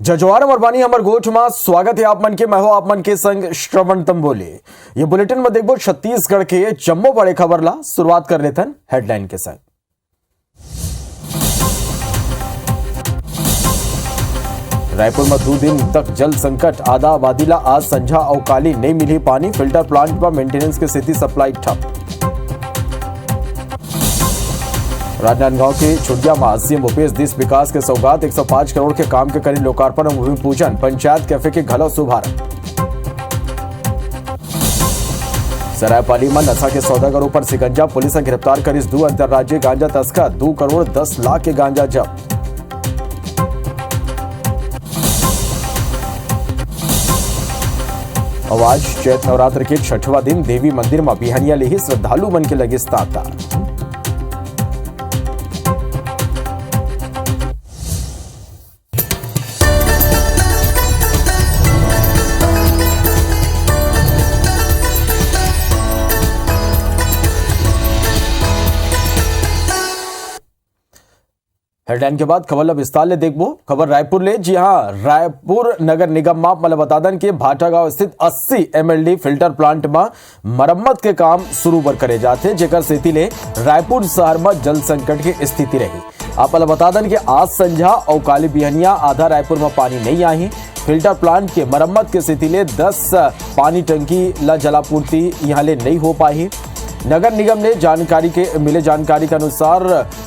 जजवार मरबानी हमर गोठ में स्वागत है आप मन के। मैं हो आप मन के संग श्रवण तंबोले। ये बुलेटिन में देखो छत्तीसगढ़ के जम्मो बड़े खबर ला शुरुआत कर लेते हैं हेडलाइन के साथ। रायपुर में 2 दिन तक जल संकट, आधा आबादी ला आज संझा और काली नहीं मिली पानी। फिल्टर प्लांट पर मेंटेनेंस की स्थिति सप्लाई ठप। राजनांदगांव के छुटिया में सीएम भूपेश देश विकास के सौगात 105 करोड़ के काम के करी लोकार्पण और भूमि पूजन। पंचायत कैफे के घलो शुभारंभ। सरायपाली में नशा के सौदागरों पर सिकंजा, पुलिस ने गिरफ्तार करी 2 अंतर्राज्यीय गांजा तस्कर। 2 करोड़ 10 लाख के गांजा जब्त। और आज चैत्र नवरात्र के 6वां दिन देवी मंदिर में बिहनिया ले ही श्रद्धालु मन के लगे तांता। हेडलाइन के बाद खबर विस्तार ले देखबो। खबर रायपुर ले। जी हां, रायपुर नगर निगम माप मतलब बता दें कि भाटागांव स्थित 80 MLD फिल्टर प्लांट में मरम्मत के काम शुरू बर करे जाते, जेकर स्थिति ले रायपुर शहर में जल संकट की स्थिति रही। आप बता दें कि आज संझा और काली बिहनिया आधा रायपुर में पानी नहीं आई। फिल्टर प्लांट के मरम्मत की स्थिति ले 10 पानी टंकी ला जलापूर्ति यहाँ ले नहीं हो पाई। नगर निगम ने मिले जानकारी के अनुसार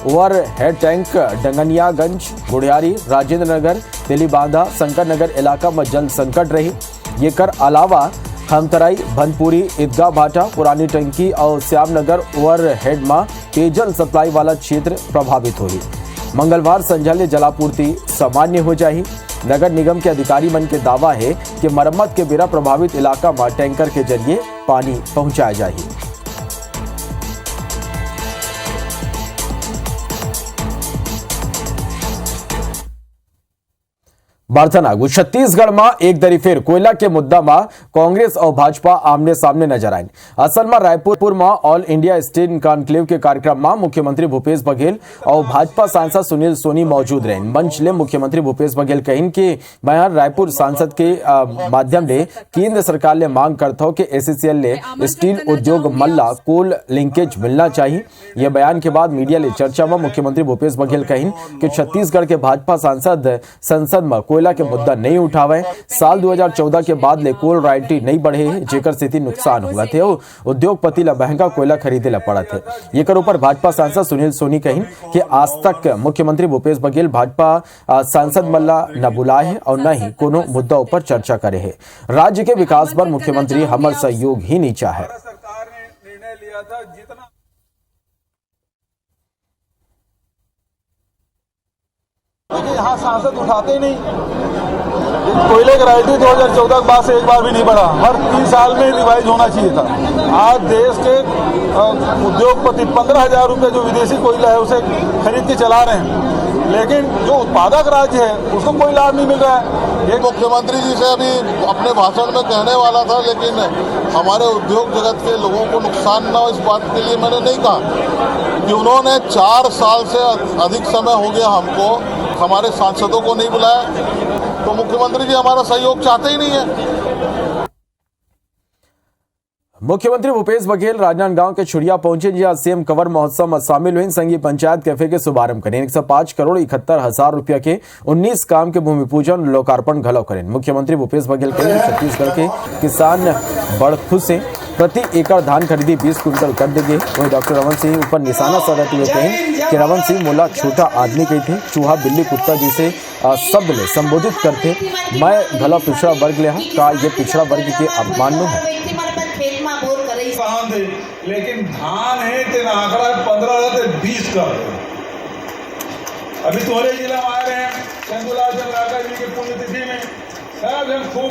ओवर हेड टैंक डंगनियागंज, गुड़ियारी, राजेंद्र नगर, तेलीबांधा, शंकर नगर इलाका में जल संकट रही। ये कर अलावा खमतराई, भनपुरी, ईदगाह भाटा, पुरानी टंकी और श्यामनगर ओवर हेड में पेयजल सप्लाई वाला क्षेत्र प्रभावित हुई। मंगलवार संझा ले जलापूर्ति सामान्य हो जाही। नगर निगम के अधिकारी मन के दावा है कि मरम्मत के बेरा प्रभावित इलाका में टैंकर के जरिए पानी पहुंचाया जाए। बारथानागु छत्तीसगढ़ में एक दरी फिर कोयला के मुद्दा में कांग्रेस और भाजपा आमने सामने नजर आए। असल में रायपुर में ऑल इंडिया स्टेट कॉन्क्लेव के कार्यक्रम में मुख्यमंत्री भूपेश बघेल और भाजपा सांसद सुनील सोनी मौजूद रहे। मंच ले मुख्यमंत्री भूपेश बघेल कहिन कि मैं रायपुर सांसद के माध्यम ले केंद्र सरकार ले मांग करता हूं कि SCCL ले स्टील उद्योग मल्ला कोल लिंकेज मिलना चाहिए। यह बयान के बाद मीडिया ले चर्चा में मुख्यमंत्री भूपेश बघेल कहिन कि छत्तीसगढ़ के भाजपा सांसद संसद में कोयला के मुद्दा नहीं उठावे। साल 2014 के बाद ले कोल रॉयल्टी नहीं बढ़े, जेकर स्थिति नुकसान हुआ थे। उद्योगपति ला महंगा कोयला खरीदे ला पड़ा थे। ये कर ऊपर भाजपा सांसद सुनील सोनी कहिन कि आज तक मुख्यमंत्री भूपेश बघेल भाजपा सांसद मल्ला न बुलाए और न ही कोनो मुद्दा ऊपर चर्चा करे है। राज्य के विकास पर मुख्यमंत्री हमर सहयोग ही नहीं चाहे। सरकार ने निर्णय लिया था जितना लेकिन यहाँ सांसद उठाते ही नहीं। कोयले की रॉयल्टी 2014 के बाद से एक बार भी नहीं बढ़ा। हर 3 साल में रिवाइज होना चाहिए था। आज देश के उद्योगपति 15,000 रुपये जो विदेशी कोयला है उसे खरीद के चला रहे हैं, लेकिन जो उत्पादक राज्य है उसको कोई लाभ नहीं मिल रहा है। एक मुख्यमंत्री जी से अभी अपने भाषण में कहने वाला था, लेकिन हमारे उद्योग जगत के लोगों को नुकसान न हो इस बात के लिए मैंने नहीं कहा कि उन्होंने 4 साल से अधिक समय हो गया हमको, हमारे सांसदों को नहीं बुलाया। तो मुख्यमंत्री जी हमारा सहयोग चाहते ही नहीं है। मुख्यमंत्री भूपेश बघेल राजनांदगांव के छुड़िया पहुंचे, जहां सीएम कवर महोत्सव में शामिल हुए। संघी पंचायत कैफे के शुभारंभ करें। 105 करोड़ 71 हजार रुपया के 19 काम के भूमि पूजन लोकार्पण घलो करें। मुख्यमंत्री भूपेश बघेल कहें छत्तीसगढ़ के किसान बड़ खुश है, प्रति एकड़ धान खरीदी 20 क्विंटल कर देंगे। वहीं डॉक्टर रमन सिंह ऊपर निशाना साधते हुए कहें कि रमन सिंह मोला छोटा आदमी कही थे, चूहा बिल्ली कुत्ता जिसे शब्द में संबोधित करते। मैं भला पिछड़ा वर्ग ले का ये पिछड़ा वर्ग के अपमान में है। लेकिन धान है तेरा आंकड़ा 15 से 20 कर। अभी तुम्हारे जिला में आ रहे हैं चंदूलाल चंद्राकर जी की पुण्यतिथि में सब जन खूब।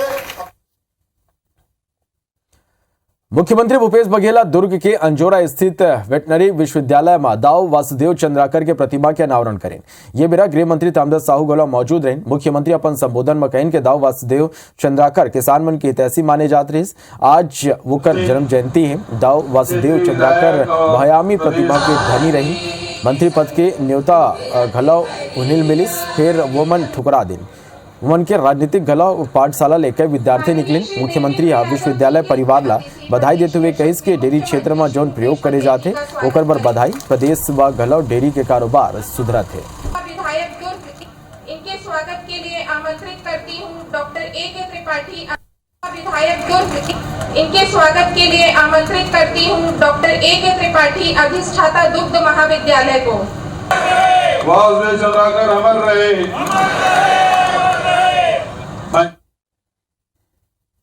मुख्यमंत्री भूपेश बघेल दुर्ग के अंजोरा स्थित वेटनरी विश्वविद्यालय में दाऊ वासुदेव चंद्राकर के प्रतिमा के अनावरण करें। ये बेरा गृह मंत्री तामदास साहू गौला मौजूद रहे। मुख्यमंत्री अपन संबोधन में कहें कि दाऊ वासुदेव चंद्राकर किसान मन की हितैषी माने जात रहे। आज वो कर जन्म जयंती है। दाऊ वासुदेव चंद्राकर भयामी प्रतिभा के धनी रही। मंत्री पद के न्योता घलव उन्हें मिलिस, फिर वो मन ठुकरा दिन। वन के राजनीतिक घलव पाठशाला लेकर विद्यार्थी निकले। मुख्यमंत्री विश्वविद्यालय परिवार ला बधाई देते हुए कहिस कि डेयरी क्षेत्र में जौन प्रयोग करे जाते ओकर बर बधाई। प्रदेश व घलव डेयरी के कारोबार सुधरत है। विधायक दुर्ग इनके स्वागत के लिए आमंत्रित करती हूँ डॉक्टर A.K. त्रिपाठी। विधायक दुर्ग इनके स्वागत के लिए आमंत्रित करती हूँ डॉक्टर A.K. त्रिपाठी, अधिष्ठाता दुग्ध महाविद्यालय को। वासुदेव चंद्राकर अमर रहे।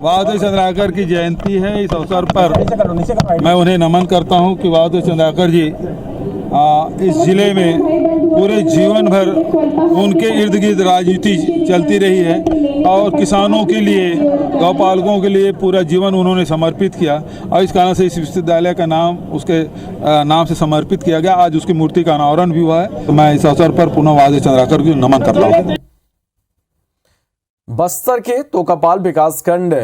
वासुदेव चंद्राकर की जयंती है। इस अवसर पर मैं उन्हें नमन करता हूं कि वासुदेव चंद्राकर जी इस जिले में पूरे जीवन भर उनके इर्द गिर्द राजनीति चलती रही है और किसानों के लिए, गौपालकों के लिए पूरा जीवन उन्होंने समर्पित किया और इस कारण से इस विश्वविद्यालय का नाम उसके नाम से समर्पित किया गया। आज उसकी मूर्ति का अनावरण भी हुआ है। तो मैं इस अवसर पर पुनः वासुदेव चंद्राकर को नमन करता हूँ। बस्तर के तोकापाल विकासखंड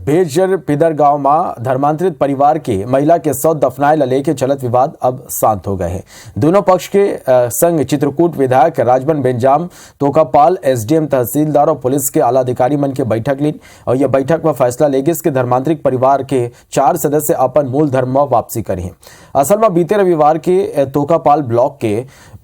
भेजर पिदर गांव में धर्मांतरित परिवार के महिला के सौ दफनाए ला लेके चलत विवाद अब शांत हो गए हैं। दोनों पक्ष के संग चित्रकूट विधायक राजबन बेंजाम, तोकापाल एसडीएम, तहसीलदार और पुलिस के आला अधिकारी मन के बैठक ली और यह बैठक में फैसला लेगिस के धर्मांतरित परिवार के 4 सदस्य अपन मूल धर्म में वापसी करी। असल में बीते रविवार के तोकापाल ब्लॉक के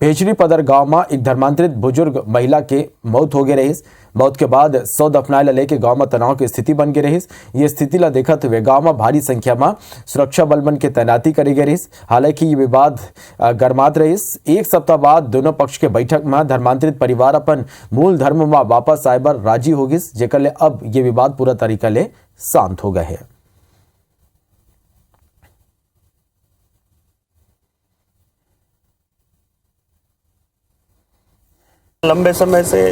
भेजरी पदर गांव में एक धर्मांतरित बुजुर्ग महिला के मौत हो गई रही। मौत के बाद 100 दफनाए ला लेके गांव में तनाव की स्थिति बन गई रही। ये स्थिति ला देखते हुए गांव में भारी संख्या में सुरक्षा बल मन के तैनाती करी गई रही। हालांकि ये विवाद गर्मात रही। एक सप्ताह बाद दोनों पक्ष के बैठक में धर्मांतरित परिवार अपन मूल धर्म में वापस आए बर राजी हो गई, जेकर ले अब ये विवाद पूरा तरीका ले शांत हो गए है। लंबे समय से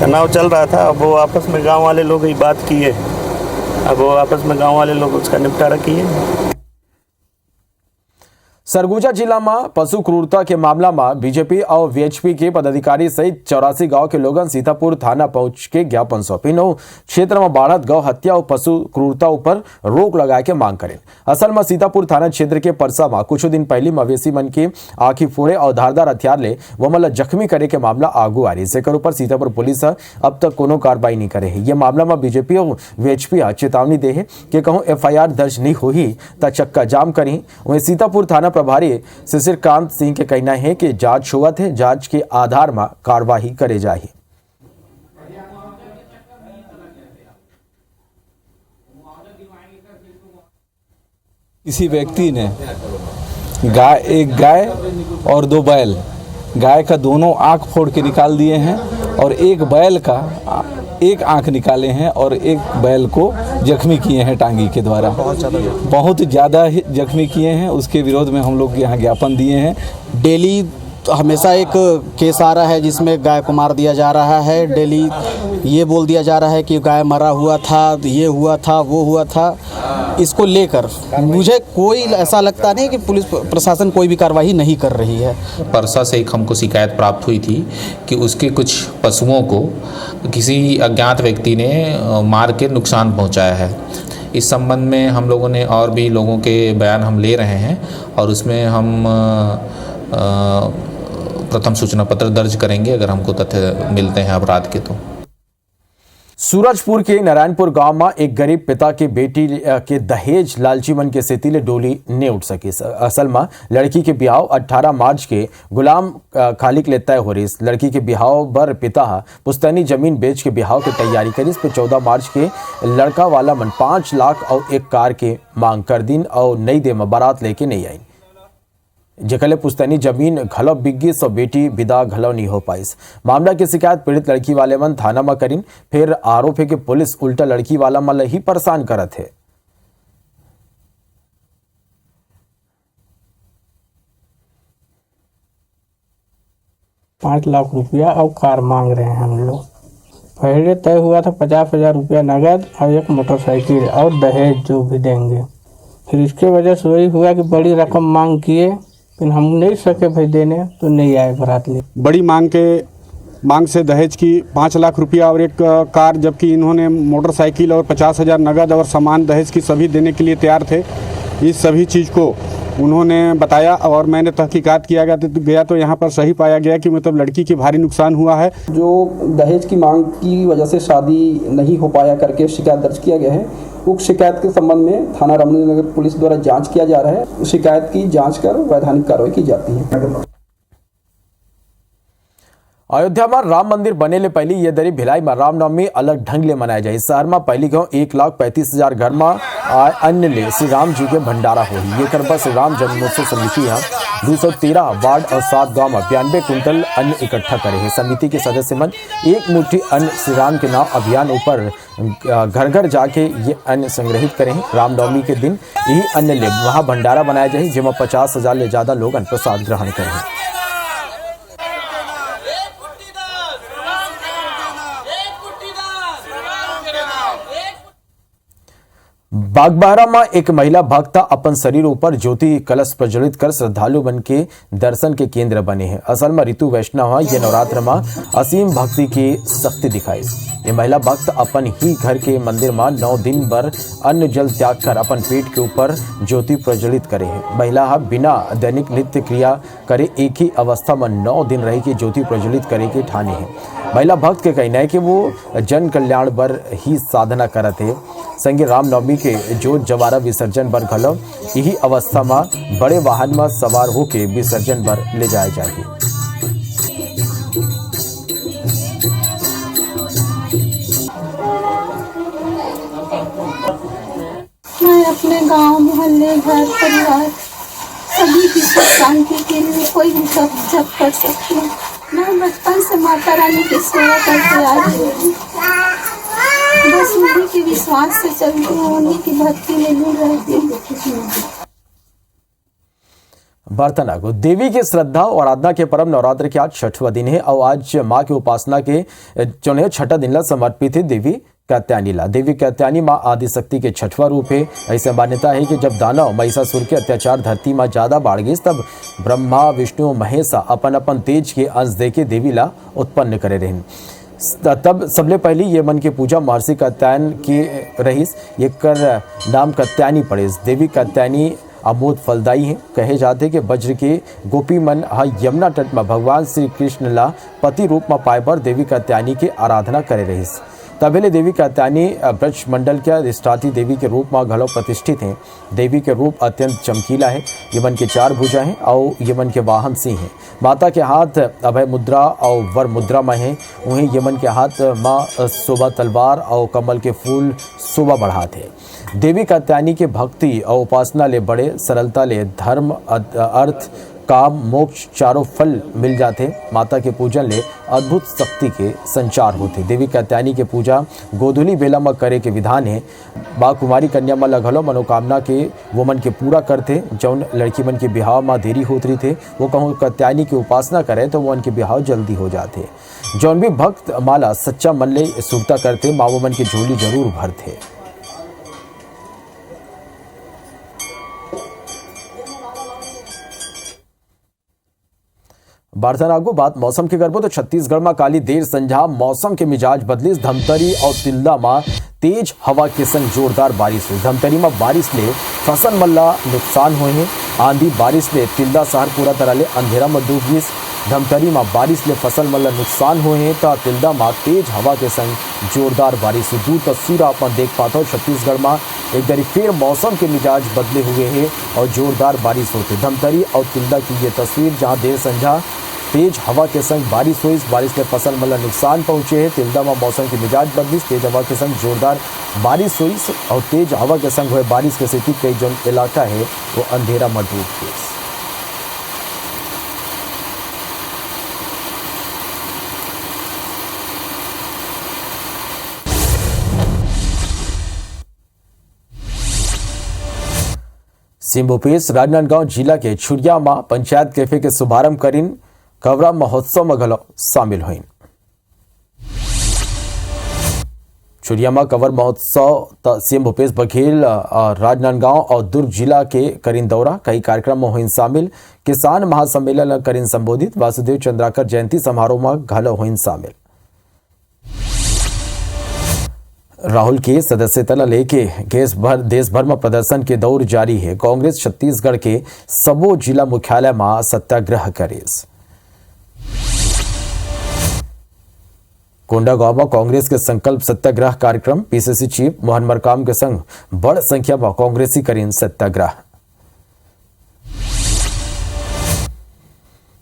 तनाव चल रहा था। अब वो आपस में गांव वाले लोग ही बात किए, अब वो आपस में गांव वाले लोग उसका निपटारा किए। सरगुजा जिला में पशु क्रूरता के मामला में बीजेपी और वीएचपी के पदाधिकारी सहित 84 गांव के लोगन सीतापुर थाना पहुंच के ज्ञापन सौंपी नो क्षेत्र में बढ़त गौ हत्या और पशु क्रूरता ऊपर रोक लगाए के मांग करें। असल में सीतापुर थाना क्षेत्र के परसा में कुछ दिन पहले मवेशी मन के आंखी फोड़े और धारदार हथियार ले वो मतलब जख्मी करे के मामला आगू आ रही। जेकर ऊपर सीतापुर पुलिस अब तक कोनो कार्रवाई नहीं करे है। ये मामला में बीजेपी और वीएचपी चेतावनी दे है कि कहूँ FIR दर्ज नहीं हुई तो चक्का जाम करी। वहीं सीतापुर थाना प्रभारी शिशिरकांत सिंह के कहना है कि जांच हुआ है, जांच के आधार में कार्रवाई करे जाए। किसी व्यक्ति ने एक गाय और 2 बैल, गाय का दोनों आंख फोड़ के निकाल दिए हैं और एक बैल का एक आंख निकाले हैं और एक बैल को जख्मी किए हैं टांगी के द्वारा। बहुत ज़्यादा जख्मी किए हैं। उसके विरोध में हम लोग यहाँ ज्ञापन दिए हैं। डेली हमेशा एक केस आ रहा है जिसमें गाय को मार दिया जा रहा है। डेली ये बोल दिया जा रहा है कि गाय मरा हुआ था, ये हुआ था, वो हुआ था। इसको लेकर मुझे कोई ऐसा लगता नहीं कि पुलिस प्रशासन कोई भी कार्रवाई नहीं कर रही है। परसा से एक हमको शिकायत प्राप्त हुई थी कि उसके कुछ पशुओं को किसी अज्ञात व्यक्ति ने मार के नुकसान पहुंचाया है। इस संबंध में हम लोगों ने और भी लोगों के बयान हम ले रहे हैं और उसमें हम प्रथम सूचना पत्र दर्ज करेंगे अगर हमको तथ्य मिलते हैं अपराध के। तो सूरजपुर के नारायणपुर गांव में एक गरीब पिता के बेटी के दहेज लालची मन के सेतीले डोली ने उठ सकी। असल में लड़की के ब्याह 18 मार्च के गुलाम खालिक ले तय हो रही। लड़की के ब्याह बर पिता पुस्तैनी जमीन बेच के ब्याह की तैयारी करी। इस पर 14 मार्च के लड़का वाला मन 5 लाख और एक कार के मांग कर दिन और नई दे में बारात लेके नहीं आई। जेकले पुस्तैनी जमीन घलव बिग्गी सो बेटी विदा घलव नहीं हो पाई। मामला की शिकायत पीड़ित लड़की वाले मन थाना में करीन। फिर आरोप है कि पुलिस उल्टा लड़की वाला मन ही परेशान करत है। 5 लाख रुपया और कार मांग रहे हैं हम लोग। पहले तय हुआ था 50,000 रुपया नगद और एक मोटरसाइकिल और दहेज जो भी देंगे। फिर इसके वजह से वही हुआ कि बड़ी रकम मांग किए, लेकिन हम नहीं सके भाई देने, तो नहीं आए बारात ले। बड़ी मांग से दहेज की 5 लाख रुपया और एक कार, जबकि इन्होंने मोटरसाइकिल और 50,000 नगद और सामान दहेज की सभी देने के लिए तैयार थे। इस सभी चीज़ को उन्होंने बताया और मैंने तहकीकात किया गया तो यहाँ पर सही पाया गया कि मतलब लड़की की भारी नुकसान हुआ है। जो दहेज की मांग की वजह से शादी नहीं हो पाया करके शिकायत दर्ज किया गया है, उक्त शिकायत के संबंध में थाना रामनगर पुलिस द्वारा जांच किया जा रहा है। शिकायत की जांच कर वैधानिक कार्रवाई की जाती है। अयोध्या में राम मंदिर बने ले पहली ये दरी भिलाई में रामनवमी अलग ढंग ले मनाया जाए। शहर में पहली गाँव 1,35,000 घर में अन्य ले श्री राम जी के भंडारा हो। ये करबा श्री राम जन्मोत्सव समिति है 213 वार्ड और 7 गांव में 92 कुंटल अन्न इकट्ठा करे है। समिति के सदस्य मन एक मुट्ठी अन्न श्री राम के नाम अभियान ऊपर घर घर जाके ये अन्न संग्रहित करें। रामनवमी के दिन यही अन्न ले वहाँ भंडारा बनाया जाए जिसमें 50,000 ले ज्यादा लोग अन्न प्रसाद ग्रहण करें। बागबाहरा में एक महिला भक्त अपन शरीर ऊपर ज्योति कलश प्रज्वलित कर श्रद्धालु बन के दर्शन के केंद्र बने हैं। असल में ऋतु वैष्णव ये नवरात्र में असीम भक्ति की शक्ति दिखाई। ये महिला भक्त अपन ही घर के मंदिर में 9 दिन भर अन्न जल त्याग कर अपन पेट के ऊपर ज्योति प्रज्वलित करे है। महिला बिना दैनिक नित्य क्रिया करे एक ही अवस्था में 9 दिन रह के ज्योति प्रज्वलित करे के ठाने है। महिला भक्त के कहना है कि वो जन कल्याण बर ही साधना करत है। संगे रामनवमी के जोत जवारा विसर्जन बर घलो यही अवस्था में बड़े वाहन में सवार होके विसर्जन बर ले जाया जाएगी। मैं अपने गांव मोहल्ले घर परिवार सभी की सुख शांति के लिए कोई भी जप कर सकती हूँ। मैं बचपन से माता रानी की सेवा करते आ रही हूँ। बस उन्हीं के विश्वास से चलती हूँ, उन्हीं की भक्ति में जुड़ रहती हूँ। बर्तना को देवी की श्रद्धा और आराधना के परम नवरात्र के आज 6वां दिन है और आज माँ की उपासना के जो 6ठा दिन ला समर्पित है देवी कात्यायनी ला। देवी कात्यायनी माँ आदिशक्ति के 6वां रूप है। ऐसे मान्यता है कि जब दानव महिषासुर के अत्याचार धरती में ज्यादा बढ़ गए तब ब्रह्मा विष्णु महेशा अपन अपन तेज के अंश दे के देवी ला उत्पन्न करे रहे। तब सबले पहले ये मन की पूजा महर्षि कात्यायन की रहीस, ये कर नाम कात्यायनी पड़े। देवी कात्यायनी अमोद फलदायी है। कहे जाते कि वज्र के गोपी मन यमुना तट में भगवान श्री कृष्ण ला पति रूप में पाए पर देवी कात्यायनी की आराधना करे रहीस। तबेले देवी कात्यायनी ब्रज मंडल के अधिष्ठात्री देवी के रूप में घलो प्रतिष्ठित हैं। देवी के रूप अत्यंत चमकीला है। यमन के 4 भुजा हैं और यमन के वाहन सिंह हैं। माता के हाथ अभय मुद्रा और वर मुद्रा में है। वहीं यमन के हाथ माँ शोभा तलवार और कमल के फूल शोभा बढ़ाते। देवी कात्यायनी के भक्ति और उपासना ले बड़े सरलता ले धर्म अर्थ काम मोक्ष चारों फल मिल जाते। माता के पूजन ले अद्भुत शक्ति के संचार होते। देवी कात्यायनी के पूजा गोधुली बेला में करे के विधान है। बा कुमारी कन्या में लगलो मनोकामना के वो मन के पूरा करते। जौन लड़की मन के बिहाव में देरी होत रही थे वो कहूँ कात्यायनी की उपासना करे तो वो मन के बिहाव जल्दी हो जाते। जौन भी भक्त माला सच्चा मन ले सुरता करते माँ वो मन की झोली जरूर भरते। बारथनागो बात मौसम के करबो तो छत्तीसगढ़ में काली देर संझा मौसम के मिजाज बदलिस। धमतरी और तिल्दा में तेज हवा के संग जोरदार बारिश हुई। धमतरी में बारिश ले फसल मल्ला नुकसान हुए हैं। आंधी बारिश ले तिल्दा शहर पूरा तरह ले अंधेरा में डूब गई। धमतरी में बारिश ले फसल मल्ला नुकसान हुए हैं तो तिल्दा में तेज हवा के संग जोरदार बारिश हुई। दूर तस्वीर आप देख पाते हो छत्तीसगढ़ में एक बार फिर मौसम के मिजाज बदले हुए हैं और जोरदार बारिश होती। धमतरी और तिल्दा की ये तस्वीर जहां देर संझा तेज हवा के संग बारिश हुई। इस बारिश में फसल मतलब नुकसान पहुंचे हैं। तिल्दा में मौसम की मिजाज बदली, तेज हवा के संग जोरदार बारिश हुई और तेज हवा के संग हुए बारिश के स्थिति कई जो इलाका है वो अंधेरा में डूब गए। सिंबोपेश राजनांदगांव जिला के छुरिया में पंचायत कैफे के शुभारंभ करीन कवरा महोत्सव में घलो शामिल हुई। छुरिया में कवर महोत्सव सीएम भूपेश बघेल राजनांदगांव और दुर्ग जिला के करीन दौरा। कई कार्यक्रम में हुई शामिल। किसान महासम्मेलन करीन संबोधित। वासुदेव चंद्राकर जयंती समारोह में घलो हुई शामिल। राहुल की सदस्यता लेके देश भर में प्रदर्शन के दौर जारी है। कांग्रेस छत्तीसगढ़ के सबो जिला मुख्यालय में सत्याग्रह करेस। कोंडागांव में कांग्रेस के संकल्प सत्याग्रह कार्यक्रम पीसीसी चीफ मोहन मरकाम के संग बड़ संख्या में कांग्रेसी करीन सत्याग्रह।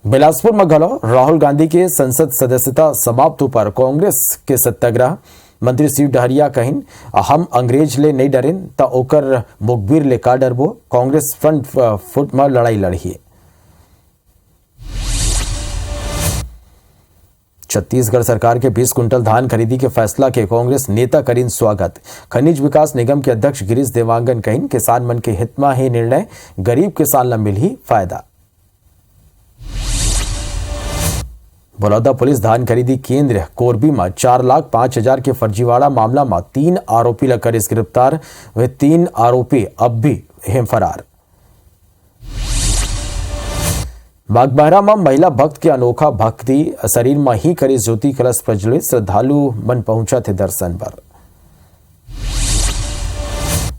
बिलासपुर में घलो राहुल गांधी के संसद सदस्यता समाप्त पर कांग्रेस के सत्याग्रह। मंत्री शिव डहरिया कहिन, हम अंग्रेज ले नहीं डरेन त ओकर मुखबिर ले का डरबो। कांग्रेस फ्रंट फुट में लड़ाई लड़ी। छत्तीसगढ़ सरकार के 20 कुंटल धान खरीदी के फैसला के कांग्रेस नेता करीन स्वागत। खनिज विकास निगम के अध्यक्ष गिरीश देवांगन कहिन, किसान मन के हित में ही निर्णय, गरीब किसान ला मिलही फायदा। बलौदा पुलिस धान खरीदी केंद्र कोरबी में 4,05,000 के फर्जीवाड़ा मामला में 3 आरोपी ला करिस गिरफ्तार। वे 3 आरोपी अब भी हैं फरार। बागबाहरा में महिला भक्त के अनोखा भक्ति शरीर में ही करी ज्योति कलश प्रज्वलित। श्रद्धालु मन पहुंचा थे दर्शन पर।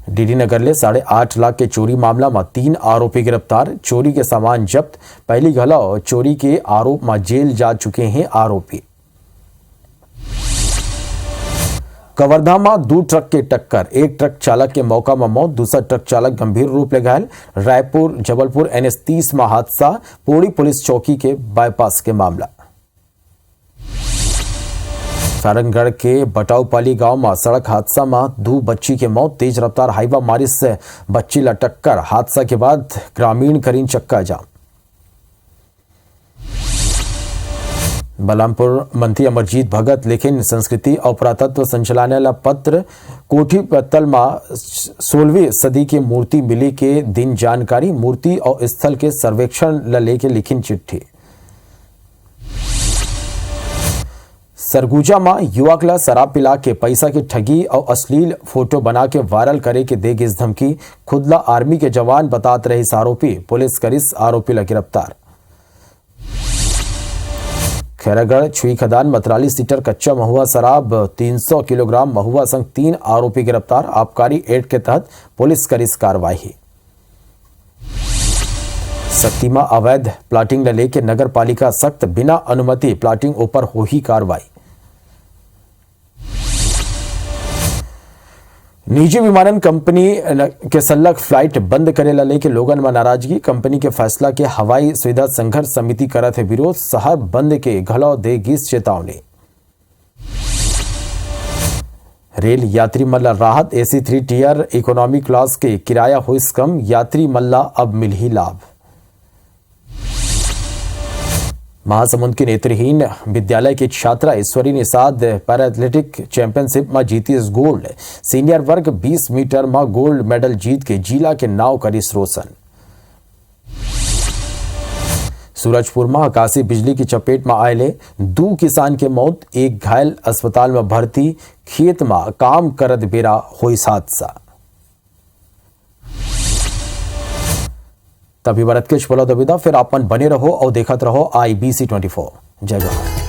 डीडी नगर ले 8.5 लाख के चोरी मामला में 3 आरोपी गिरफ्तार। चोरी के सामान जब्त। पहली घलौ चोरी के आरोप में जेल जा चुके हैं आरोपी। कवर्धा में 2 ट्रक के टक्कर, एक ट्रक चालक के मौका में मौत, दूसरा ट्रक चालक गंभीर रूप ले घायल। रायपुर जबलपुर NH 30 में हादसा। पोड़ी पुलिस चौकी के बाईपास के मामला। सारंगढ़ के बटाऊपाली गांव में सड़क हादसा में 2 बच्ची के मौत। तेज रफ्तार हाईवा मारी से बच्ची ला टक्कर। हादसा के बाद ग्रामीण करीन चक्का जाम। बलरामपुर मंत्री अमरजीत भगत लेकिन संस्कृति और पुरातत्व संचालनालय पत्र कोठी पत्तल में 16वीं सदी की मूर्ति मिली के दिन जानकारी। मूर्ति और स्थल के सर्वेक्षण ला लेके लिखिन चिट्ठी। सरगुजा में युवक ला शराब पिला के पैसा की ठगी और अश्लील फोटो बना के वायरल करे के दे गिस धमकी। खुदला आर्मी के जवान बताते रहे आरोपी। पुलिस करिस आरोपी ला गिरफ्तार। खैरागढ़ छुई खदान 42 लीटर कच्चा महुआ शराब 300 किलोग्राम महुआ संग 3 आरोपी गिरफ्तार। आबकारी एक्ट के तहत पुलिस करिस कार्रवाई। सक्ती में अवैध प्लाटिंग न लेके नगर पालिका सख्त, बिना अनुमति प्लाटिंग ऊपर हो ही कार्रवाई। निजी विमानन कंपनी के सल्लग फ्लाइट बंद करे ला लेके लोगन में नाराजगी। कंपनी के फैसला के हवाई सुविधा संघर्ष समिति करत है विरोध। शहर बंद के घलौ दे गिस चेतावनी। रेल यात्री मल्ला राहत। AC 3 टियर इकोनॉमी क्लास के किराया हुई कम। यात्री मल्ला अब मिल ही लाभ। महासमुंद के नेत्रहीन विद्यालय की छात्रा ईश्वरी निषाद पैरा एथलेटिक चैंपियनशिप में जीती गोल्ड। सीनियर वर्ग 20 मीटर में गोल्ड मेडल जीत के जिला के नाव करी रोशन। सूरजपुर में आकाशीय बिजली की चपेट में आये 2 किसान के मौत, एक घायल अस्पताल में भर्ती। खेत में काम करत बेरा हुई हादसा। तभी बरत के बोलो दबिदा, फिर आपन बने रहो और देखत रहो IBC 24। जय जवान।